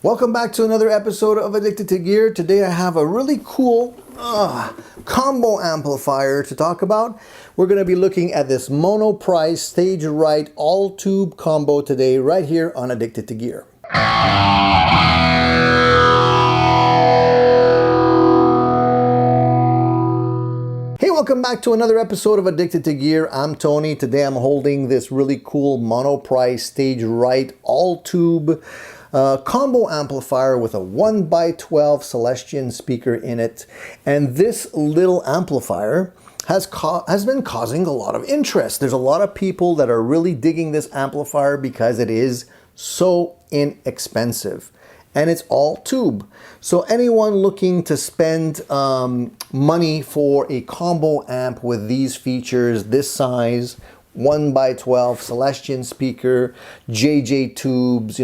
Welcome back to another episode of Addicted to Gear. Today I have a really cool combo amplifier to talk about. We're going to be looking at this Monoprice Stage Right all tube combo today right here on Addicted to Gear. Hey, welcome back to another episode of Addicted to Gear. I'm Tony. Today I'm holding this really cool Monoprice Stage Right all tube combo amplifier with a 1x12 Celestion speaker in it. And this little amplifier has been causing a lot of interest. There's a lot of people that are really digging this amplifier because it is so inexpensive. And it's all tube. So anyone looking to spend money for a combo amp with these features, this size, 1x12 Celestion speaker, JJ tubes,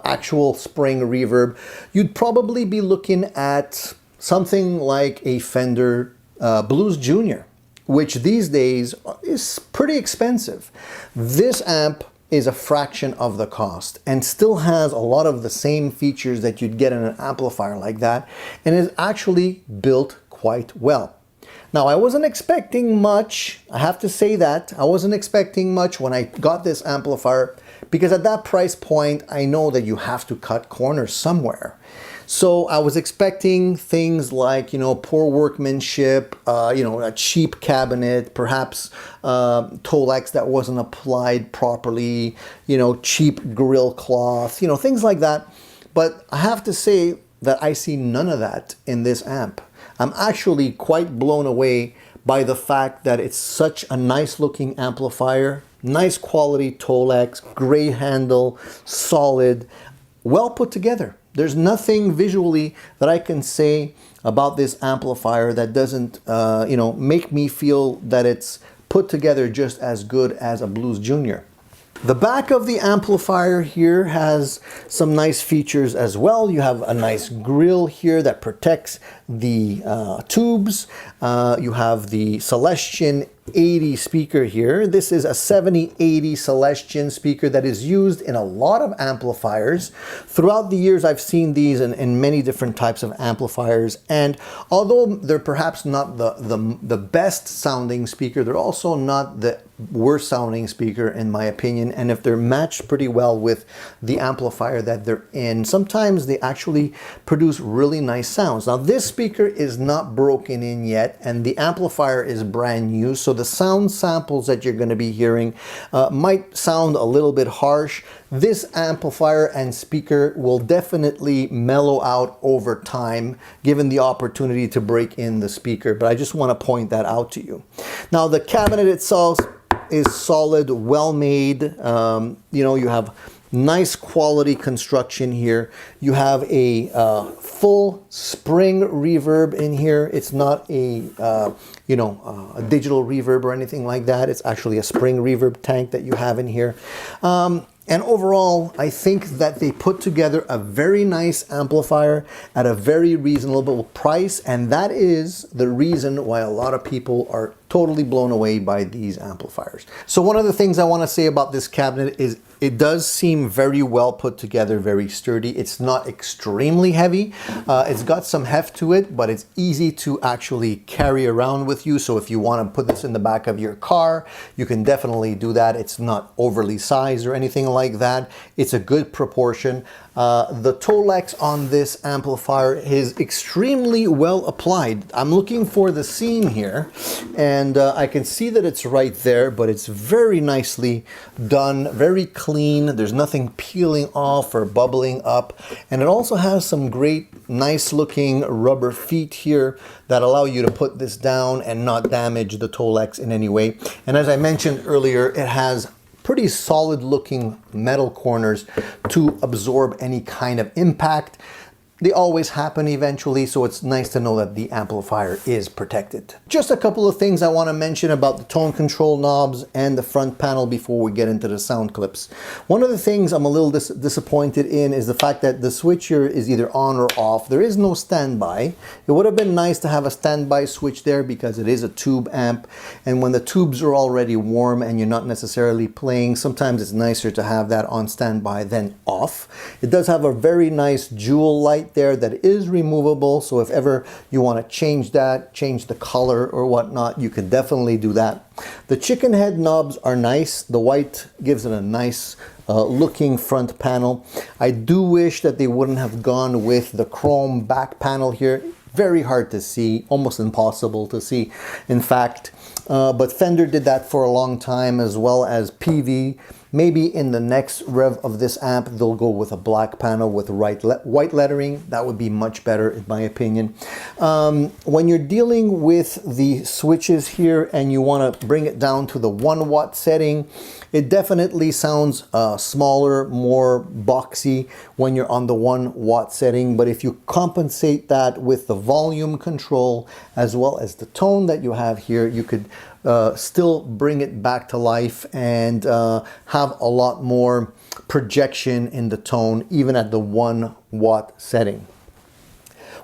actual spring reverb, you'd probably be looking at something like a Fender Blues Junior, which these days is pretty expensive. This amp is a fraction of the cost and still has a lot of the same features that you'd get in an amplifier like that, and is actually built quite well. Now, I wasn't expecting much. I have to say that. I wasn't expecting much when I got this amplifier, because at that price point, I know that you have to cut corners somewhere. So I was expecting things like, poor workmanship, a cheap cabinet, perhaps Tolex that wasn't applied properly, cheap grill cloth, things like that. But I have to say that I see none of that in this amp. I'm actually quite blown away by the fact that it's such a nice looking amplifier, nice quality Tolex, great handle, solid, well put together. There's nothing visually that I can say about this amplifier that doesn't, make me feel that it's put together just as good as a Blues Junior. The back of the amplifier here has some nice features as well. You have a nice grill here that protects the tubes. You have the Celestion 80 speaker here. This is a 7080 Celestion speaker that is used in a lot of amplifiers. Throughout the years, I've seen these in many different types of amplifiers. And although they're perhaps not the best sounding speaker, they're also not the worst sounding speaker in my opinion. And if they're matched pretty well with the amplifier that they're in, sometimes they actually produce really nice sounds. Now, this speaker is not broken in yet, and the amplifier is brand new. So the sound samples that you're going to be hearing might sound a little bit harsh. This amplifier and speaker will definitely mellow out over time, given the opportunity to break in the speaker. But I just want to point that out to you. Now, the cabinet itself is solid, well made. You have nice quality construction here. You have a full spring reverb in here. It's not a digital reverb or anything like that. It's actually a spring reverb tank that you have in here. And overall, I think that they put together a very nice amplifier at a very reasonable price, and that is the reason why a lot of people are totally blown away by these amplifiers. So one of the things I want to say about this cabinet is it does seem very well put together, very sturdy. It's not extremely heavy. It's got some heft to it, but it's easy to actually carry around with you. So if you want to put this in the back of your car, you can definitely do that. It's not overly sized or anything like that. It's a good proportion. The Tolex on this amplifier is extremely well applied. I'm looking for the seam here, and I can see that it's right there, but it's very nicely done, very clean. There's nothing peeling off or bubbling up. And it also has some great, nice looking rubber feet here that allow you to put this down and not damage the Tolex in any way. And as I mentioned earlier, it has pretty solid looking metal corners to absorb any kind of impact. they always happen eventually, so it's nice to know that the amplifier is protected. Just a couple of things I want to mention about the tone control knobs and the front panel before we get into the sound clips. One of the things I'm a little disappointed in is the fact that the switch here is either on or off. There is no standby. It would have been nice to have a standby switch there because it is a tube amp, and when the tubes are already warm and you're not necessarily playing, sometimes it's nicer to have that on standby than off. It does have a very nice jewel light there that is removable, so if ever you want to change that, change the color or whatnot, you can definitely do that. The chicken head knobs are nice. The white gives it a nice looking front panel. I do wish that they wouldn't have gone with the chrome back panel here. Very hard to see, almost impossible to see, in fact. But Fender did that for a long time, as well as PV. Maybe in the next rev of this amp, they'll go with a black panel with white lettering. That would be much better, in my opinion. When you're dealing with the switches here and you want to bring it down to the 1 watt setting, it definitely sounds smaller, more boxy when you're on the 1 watt setting. But if you compensate that with the volume control as well as the tone that you have here, you could still bring it back to life and have a lot more projection in the tone, even at the 1 watt setting.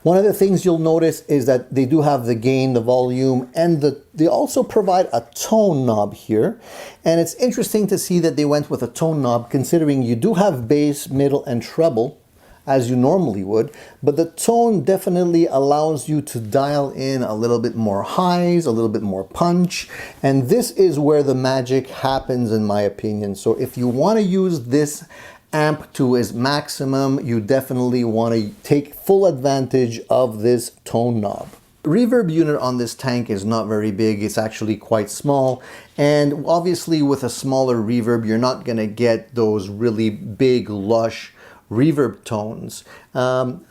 One of the things you'll notice is that they do have the gain, the volume, and they also provide a tone knob here. And it's interesting to see that they went with a tone knob, considering you do have bass, middle, and treble, as you normally would, but the tone definitely allows you to dial in a little bit more highs, a little bit more punch, and this is where the magic happens, in my opinion. So if you want to use this amp to its maximum, you definitely want to take full advantage of this tone knob. Reverb unit on this tank is not very big. It's actually quite small, and obviously with a smaller reverb, you're not going to get those really big, lush reverb tones.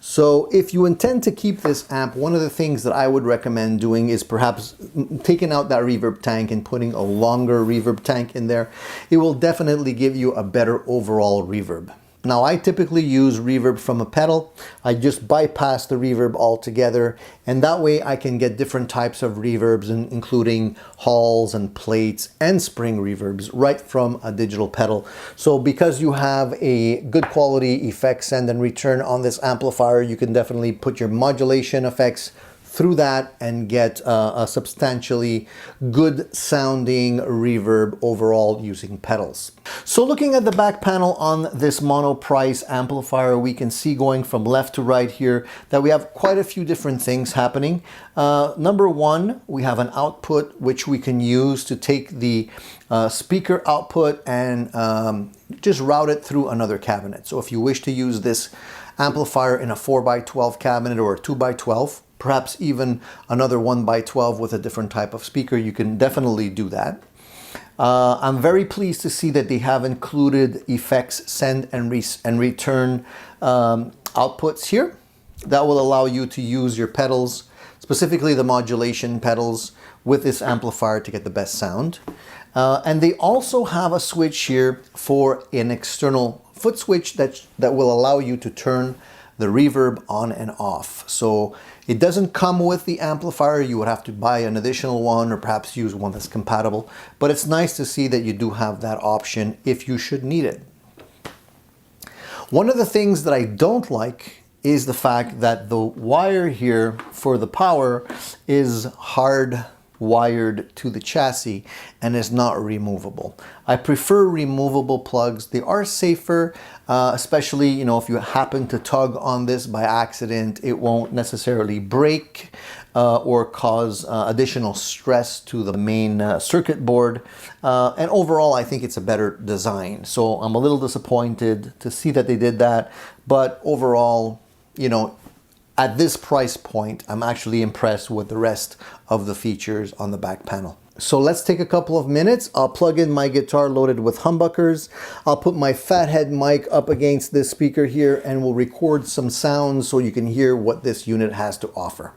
So if you intend to keep this amp, one of the things that I would recommend doing is perhaps taking out that reverb tank and putting a longer reverb tank in there. It will definitely give you a better overall reverb. Now, I typically use reverb from a pedal. I just bypass the reverb altogether, and that way I can get different types of reverbs, including halls and plates and spring reverbs right from a digital pedal. So because you have a good quality effect send and return on this amplifier, you can definitely put your modulation effects through that and get a substantially good sounding reverb overall using pedals. So looking at the back panel on this Monoprice amplifier, we can see going from left to right here that we have quite a few different things happening. Number one, we have an output which we can use to take the speaker output and just route it through another cabinet. So if you wish to use this amplifier in a 4x12 cabinet or a 2x12, perhaps even another 1x12 with a different type of speaker, you can definitely do that. I'm very pleased to see that they have included effects send and return outputs here. That will allow you to use your pedals, specifically the modulation pedals, with this amplifier to get the best sound. And they also have a switch here for an external foot switch that will allow you to turn the reverb on and off. So it doesn't come with the amplifier. You would have to buy an additional one or perhaps use one that's compatible. But it's nice to see that you do have that option if you should need it. One of the things that I don't like is the fact that the wire here for the power is hard wired to the chassis and is not removable. I prefer removable plugs. They are safer, especially, you know, if you happen to tug on this by accident, it won't necessarily break or cause additional stress to the main circuit board. And overall, I think it's a better design. So I'm a little disappointed to see that they did that, but overall, you know, at this price point, I'm actually impressed with the rest of the features on the back panel. So let's take a couple of minutes. I'll plug in my guitar loaded with humbuckers. I'll put my fathead mic up against this speaker here and we'll record some sounds so you can hear what this unit has to offer.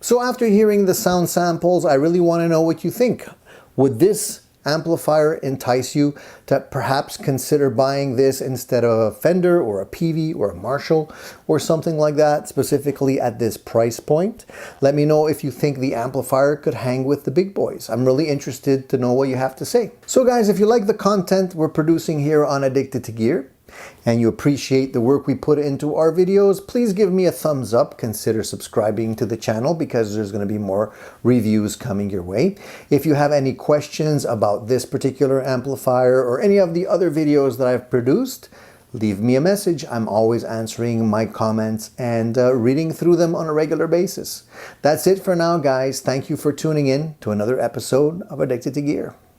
So after hearing the sound samples, I really want to know what you think. Would this amplifier entice you to perhaps consider buying this instead of a Fender or a Peavey or a Marshall or something like that, specifically at this price point? Let me know if you think the amplifier could hang with the big boys. I'm really interested to know what you have to say. So guys, if you like the content we're producing here on Addicted to Gear, and you appreciate the work we put into our videos, please give me a thumbs up. Consider subscribing to the channel because there's going to be more reviews coming your way. If you have any questions about this particular amplifier or any of the other videos that I've produced, leave me a message. I'm always answering my comments and reading through them on a regular basis. That's it for now, guys. Thank you for tuning in to another episode of Addicted to Gear.